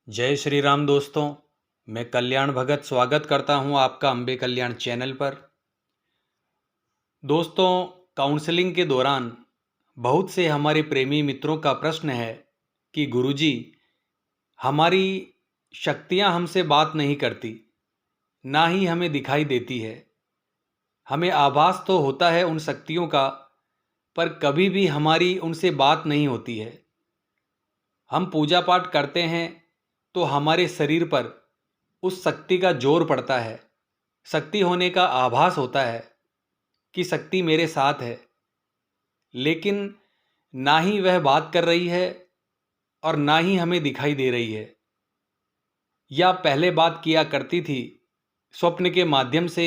जय श्री राम दोस्तों। मैं कल्याण भगत स्वागत करता हूं आपका अम्बे कल्याण चैनल पर। दोस्तों, काउंसलिंग के दौरान बहुत से हमारे प्रेमी मित्रों का प्रश्न है कि गुरुजी, हमारी शक्तियां हमसे बात नहीं करती, ना ही हमें दिखाई देती है। हमें आभास तो होता है उन शक्तियों का, पर कभी भी हमारी उनसे बात नहीं होती है। हम पूजा पाठ करते हैं तो हमारे शरीर पर उस शक्ति का जोर पड़ता है, शक्ति होने का आभास होता है कि शक्ति मेरे साथ है, लेकिन ना ही वह बात कर रही है और ना ही हमें दिखाई दे रही है। या पहले बात किया करती थी, स्वप्न के माध्यम से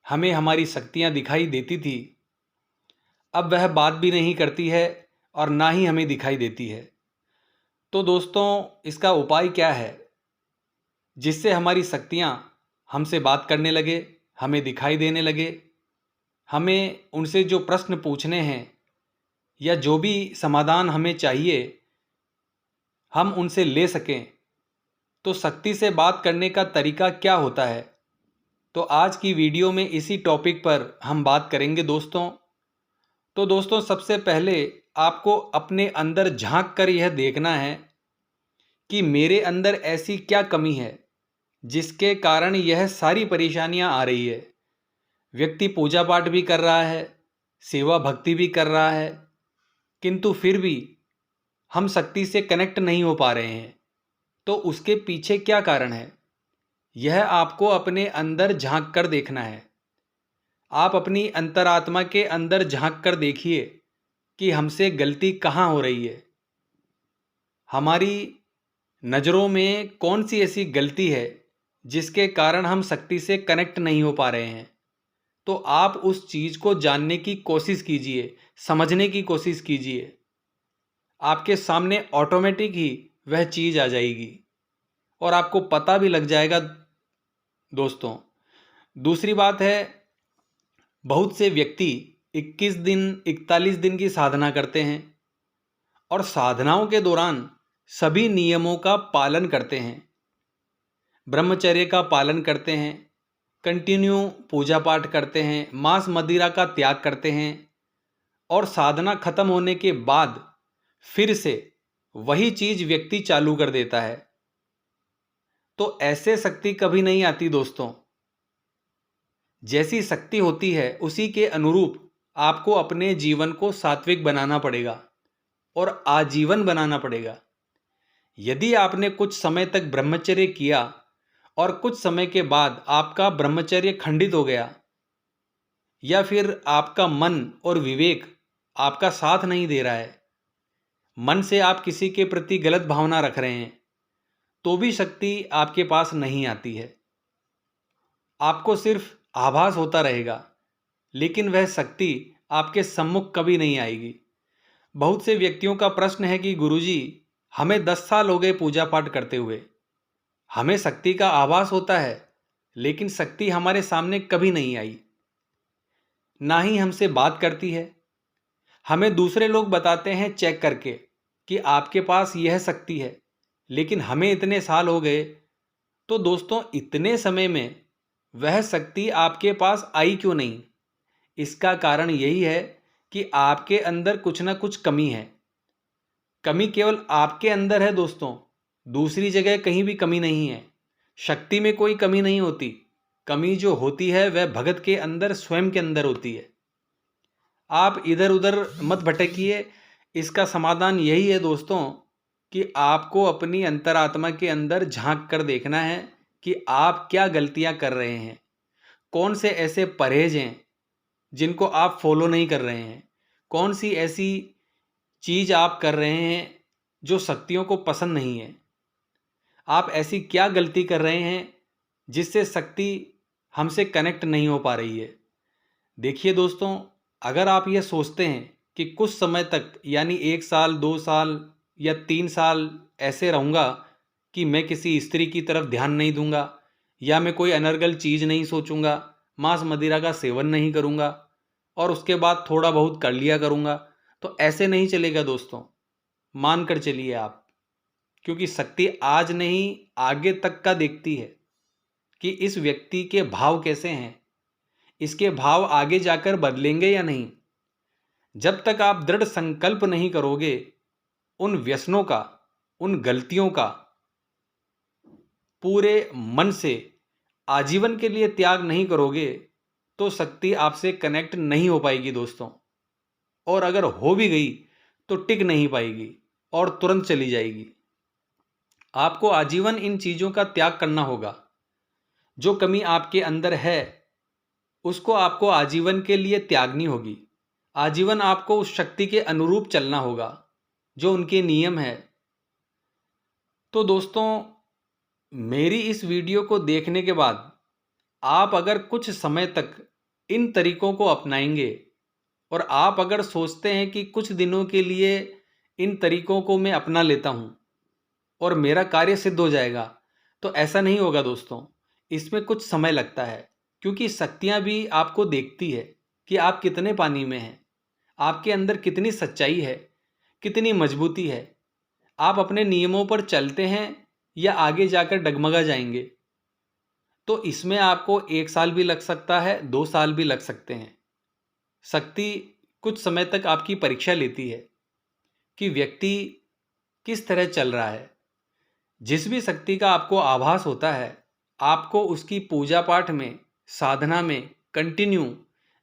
हमें हमारी शक्तियां दिखाई देती थी। अब वह बात भी नहीं करती है और ना ही हमें दिखाई देती है। तो दोस्तों, इसका उपाय क्या है जिससे हमारी शक्तियां हमसे बात करने लगे, हमें दिखाई देने लगे, हमें उनसे जो प्रश्न पूछने हैं या जो भी समाधान हमें चाहिए हम उनसे ले सकें। तो शक्ति से बात करने का तरीका क्या होता है, तो आज की वीडियो में इसी टॉपिक पर हम बात करेंगे दोस्तों। तो दोस्तों, सबसे पहले आपको अपने अंदर झांक कर यह देखना है कि मेरे अंदर ऐसी क्या कमी है जिसके कारण यह सारी परेशानियां आ रही है। व्यक्ति पूजा पाठ भी कर रहा है, सेवा भक्ति भी कर रहा है, किंतु फिर भी हम शक्ति से कनेक्ट नहीं हो पा रहे हैं। तो उसके पीछे क्या कारण है, यह आपको अपने अंदर झांक कर देखना है। आप अपनी अंतरात्मा के अंदर झांक कर देखिए कि हमसे गलती कहाँ हो रही है। हमारी नज़रों में कौन सी ऐसी गलती है जिसके कारण हम शक्ति से कनेक्ट नहीं हो पा रहे हैं। तो आप उस चीज़ को जानने की कोशिश कीजिए, समझने की कोशिश कीजिए। आपके सामने ऑटोमेटिक ही वह चीज़ आ जाएगी और आपको पता भी लग जाएगा दोस्तों। दूसरी बात है, बहुत से व्यक्ति 21 दिन 41 दिन की साधना करते हैं और साधनाओं के दौरान सभी नियमों का पालन करते हैं, ब्रह्मचर्य का पालन करते हैं, कंटिन्यू पूजा पाठ करते हैं, मांस मदिरा का त्याग करते हैं, और साधना खत्म होने के बाद फिर से वही चीज व्यक्ति चालू कर देता है। तो ऐसे शक्ति कभी नहीं आती दोस्तों। जैसी शक्ति होती है उसी के अनुरूप आपको अपने जीवन को सात्विक बनाना पड़ेगा और आजीवन बनाना पड़ेगा। यदि आपने कुछ समय तक ब्रह्मचर्य किया और कुछ समय के बाद आपका ब्रह्मचर्य खंडित हो गया, या फिर आपका मन और विवेक आपका साथ नहीं दे रहा है, मन से आप किसी के प्रति गलत भावना रख रहे हैं, तो भी शक्ति आपके पास नहीं आती है। आपको सिर्फ आभास होता रहेगा, लेकिन वह शक्ति आपके सम्मुख कभी नहीं आएगी। बहुत से व्यक्तियों का प्रश्न है कि गुरुजी, हमें 10 साल हो गए पूजा पाठ करते हुए, हमें शक्ति का आभास होता है, लेकिन शक्ति हमारे सामने कभी नहीं आई, ना ही हमसे बात करती है। हमें दूसरे लोग बताते हैं चेक करके कि आपके पास यह शक्ति है, लेकिन हमें इतने साल हो गए। तो दोस्तों, इतने समय में वह शक्ति आपके पास आई क्यों नहीं? इसका कारण यही है कि आपके अंदर कुछ ना कुछ कमी है। कमी केवल आपके अंदर है दोस्तों, दूसरी जगह कहीं भी कमी नहीं है। शक्ति में कोई कमी नहीं होती, कमी जो होती है वह भगत के अंदर, स्वयं के अंदर होती है। आप इधर उधर मत भटकिए। इसका समाधान यही है दोस्तों कि आपको अपनी अंतरात्मा के अंदर झांक कर देखना है कि आप क्या गलतियां कर रहे हैं, कौन से ऐसे परहेज हैं जिनको आप फॉलो नहीं कर रहे हैं, कौन सी ऐसी चीज आप कर रहे हैं जो शक्तियों को पसंद नहीं है। आप ऐसी क्या गलती कर रहे हैं जिससे शक्ति हमसे कनेक्ट नहीं हो पा रही है। देखिए दोस्तों, अगर आप यह सोचते हैं कि कुछ समय तक, यानी 1 साल 2 साल या 3 साल ऐसे रहूँगा कि मैं किसी स्त्री की तरफ ध्यान नहीं दूंगा, या मैं कोई अनर्गल चीज़ नहीं सोचूंगा, मांस मदिरा का सेवन नहीं करूंगा और उसके बाद थोड़ा बहुत कर लिया करूंगा, तो ऐसे नहीं चलेगा दोस्तों। मान कर चलिए आप, क्योंकि शक्ति आज नहीं आगे तक का देखती है कि इस व्यक्ति के भाव कैसे हैं, इसके भाव आगे जाकर बदलेंगे या नहीं। जब तक आप दृढ़ संकल्प नहीं करोगे, उन व्यसनों का, उन गलतियों का पूरे मन से आजीवन के लिए त्याग नहीं करोगे, तो शक्ति आपसे कनेक्ट नहीं हो पाएगी दोस्तों। और अगर हो भी गई तो टिक नहीं पाएगी और तुरंत चली जाएगी। आपको आजीवन इन चीज़ों का त्याग करना होगा। जो कमी आपके अंदर है उसको आपको आजीवन के लिए त्यागनी होगी। आजीवन आपको उस शक्ति के अनुरूप चलना होगा जो उनके नियम है। तो दोस्तों, मेरी इस वीडियो को देखने के बाद आप अगर कुछ समय तक इन तरीकों को अपनाएंगे और आप अगर सोचते हैं कि कुछ दिनों के लिए इन तरीकों को मैं अपना लेता हूं और मेरा कार्य सिद्ध हो जाएगा, तो ऐसा नहीं होगा दोस्तों। इसमें कुछ समय लगता है, क्योंकि शक्तियां भी आपको देखती है कि आप कितने पानी में हैं, आपके अंदर कितनी सच्चाई है, कितनी मजबूती है। आप अपने नियमों पर चलते हैं या आगे जाकर डगमगा जाएंगे। तो इसमें आपको 1 साल भी लग सकता है, 2 साल भी लग सकते हैं। शक्ति कुछ समय तक आपकी परीक्षा लेती है कि व्यक्ति किस तरह चल रहा है। जिस भी शक्ति का आपको आभास होता है, आपको उसकी पूजा पाठ में, साधना में कंटिन्यू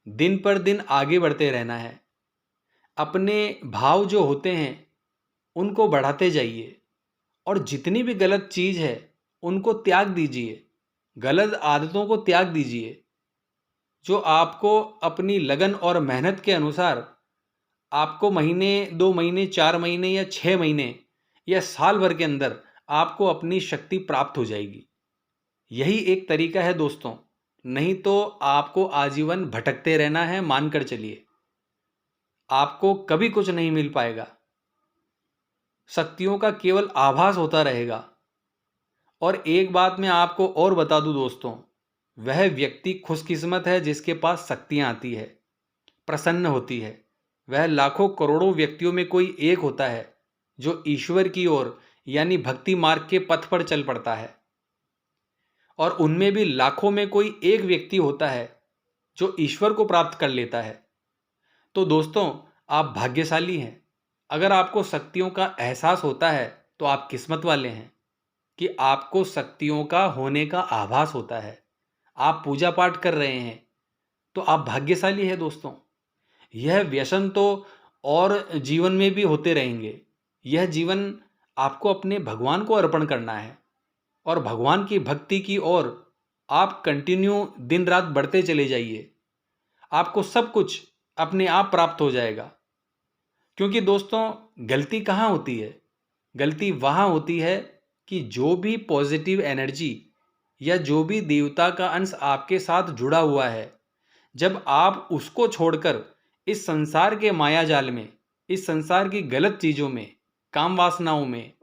दिन पर दिन आगे बढ़ते रहना है। अपने भाव जो होते हैं उनको बढ़ाते जाइए और जितनी भी गलत चीज़ है उनको त्याग दीजिए। गलत आदतों को त्याग दीजिए जो आपको अपनी लगन और मेहनत के अनुसार आपको महीने, 2 महीने, 4 महीने या 6 महीने या साल भर के अंदर आपको अपनी शक्ति प्राप्त हो जाएगी। यही एक तरीका है दोस्तों, नहीं तो आपको आजीवन भटकते रहना है। मानकर चलिए, आपको कभी कुछ नहीं मिल पाएगा। शक्तियों का केवल आभास होता रहेगा। और एक बात मैं आपको और बता दूं दोस्तों, वह व्यक्ति खुशकिस्मत है जिसके पास शक्तियां आती है, प्रसन्न होती है। वह लाखों करोड़ों व्यक्तियों में कोई एक होता है जो ईश्वर की ओर यानी भक्ति मार्ग के पथ पर चल पड़ता है। और उनमें भी लाखों में कोई एक व्यक्ति होता है जो ईश्वर को प्राप्त कर लेता है। तो दोस्तों, आप भाग्यशाली हैं। अगर आपको शक्तियों का एहसास होता है तो आप किस्मत वाले हैं कि आपको शक्तियों का होने का आभास होता है। आप पूजा पाठ कर रहे हैं तो आप भाग्यशाली हैं दोस्तों। यह व्यसन तो और जीवन में भी होते रहेंगे। यह जीवन आपको अपने भगवान को अर्पण करना है और भगवान की भक्ति की ओर आप कंटिन्यू दिन रात बढ़ते चले जाइए। आपको सब कुछ अपने आप प्राप्त हो जाएगा। क्योंकि दोस्तों, गलती कहाँ होती है? गलती वहाँ होती है कि जो भी पॉजिटिव एनर्जी या जो भी देवता का अंश आपके साथ जुड़ा हुआ है, जब आप उसको छोड़कर इस संसार के माया जाल में, इस संसार की गलत चीज़ों में, काम वासनाओं में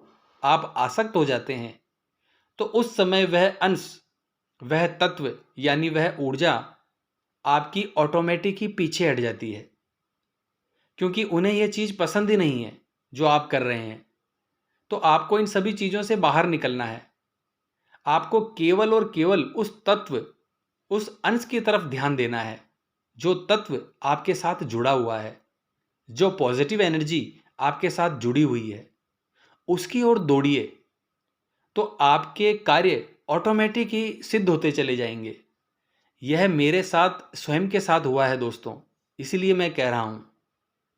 आप आसक्त हो जाते हैं, तो उस समय वह अंश, वह तत्व यानी वह ऊर्जा आपकी ऑटोमेटिक ही पीछे हट जाती है। क्योंकि उन्हें यह चीज़ पसंद ही नहीं है जो आप कर रहे हैं। तो आपको इन सभी चीज़ों से बाहर निकलना है। आपको केवल और केवल उस तत्व, उस अंश की तरफ ध्यान देना है जो तत्व आपके साथ जुड़ा हुआ है, जो पॉजिटिव एनर्जी आपके साथ जुड़ी हुई है, उसकी ओर दौड़िए। तो आपके कार्य ऑटोमेटिक ही सिद्ध होते चले जाएंगे। यह मेरे साथ स्वयं के साथ हुआ है दोस्तों, इसीलिए मैं कह रहा हूँ।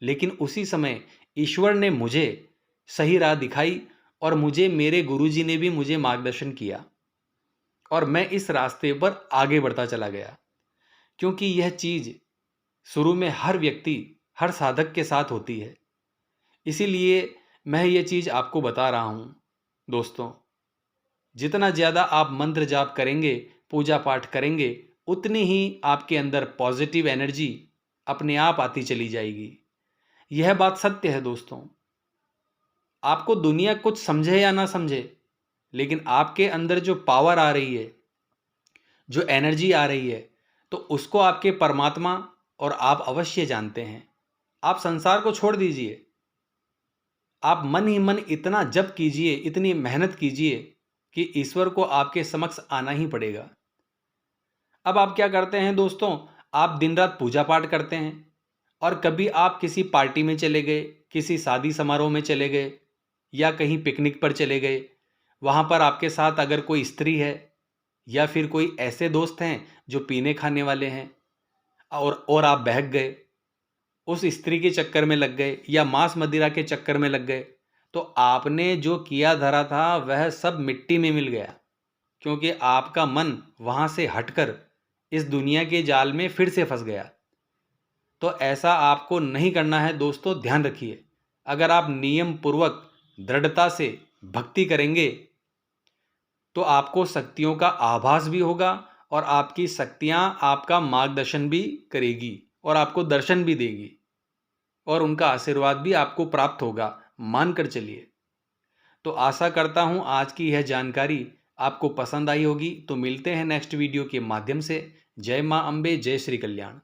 लेकिन उसी समय ईश्वर ने मुझे सही राह दिखाई और मुझे मेरे गुरुजी ने भी मुझे मार्गदर्शन किया और मैं इस रास्ते पर आगे बढ़ता चला गया। क्योंकि यह चीज़ शुरू में हर व्यक्ति, हर साधक के साथ होती है। इसीलिए मैं ये चीज़ आपको बता रहा हूँ दोस्तों। जितना ज़्यादा आप मंत्र जाप करेंगे, पूजा पाठ करेंगे, उतनी ही आपके अंदर पॉजिटिव एनर्जी अपने आप आती चली जाएगी। यह बात सत्य है दोस्तों। आपको दुनिया कुछ समझे या ना समझे, लेकिन आपके अंदर जो पावर आ रही है, जो एनर्जी आ रही है, तो उसको आपके परमात्मा और आप अवश्य जानते हैं। आप संसार को छोड़ दीजिए, आप मन ही मन इतना जप कीजिए, इतनी मेहनत कीजिए कि ईश्वर को आपके समक्ष आना ही पड़ेगा। अब आप क्या करते हैं दोस्तों, आप दिन रात पूजा पाठ करते हैं और कभी आप किसी पार्टी में चले गए, किसी शादी समारोह में चले गए या कहीं पिकनिक पर चले गए। वहाँ पर आपके साथ अगर कोई स्त्री है या फिर कोई ऐसे दोस्त हैं जो पीने खाने वाले हैं और आप बहक गए, उस स्त्री के चक्कर में लग गए या मांस मदिरा के चक्कर में लग गए, तो आपने जो किया धरा था वह सब मिट्टी में मिल गया, क्योंकि आपका मन वहाँ से हटकर इस दुनिया के जाल में फिर से फंस गया। तो ऐसा आपको नहीं करना है दोस्तों, ध्यान रखिए। अगर आप नियम पूर्वक दृढ़ता से भक्ति करेंगे तो आपको शक्तियों का आभास भी होगा और आपकी शक्तियाँ आपका मार्गदर्शन भी करेगी और आपको दर्शन भी देगी और उनका आशीर्वाद भी आपको प्राप्त होगा, मानकर चलिए। तो आशा करता हूँ आज की यह जानकारी आपको पसंद आई होगी। तो मिलते हैं नेक्स्ट वीडियो के माध्यम से। जय माँ अम्बे, जय श्री कल्याण।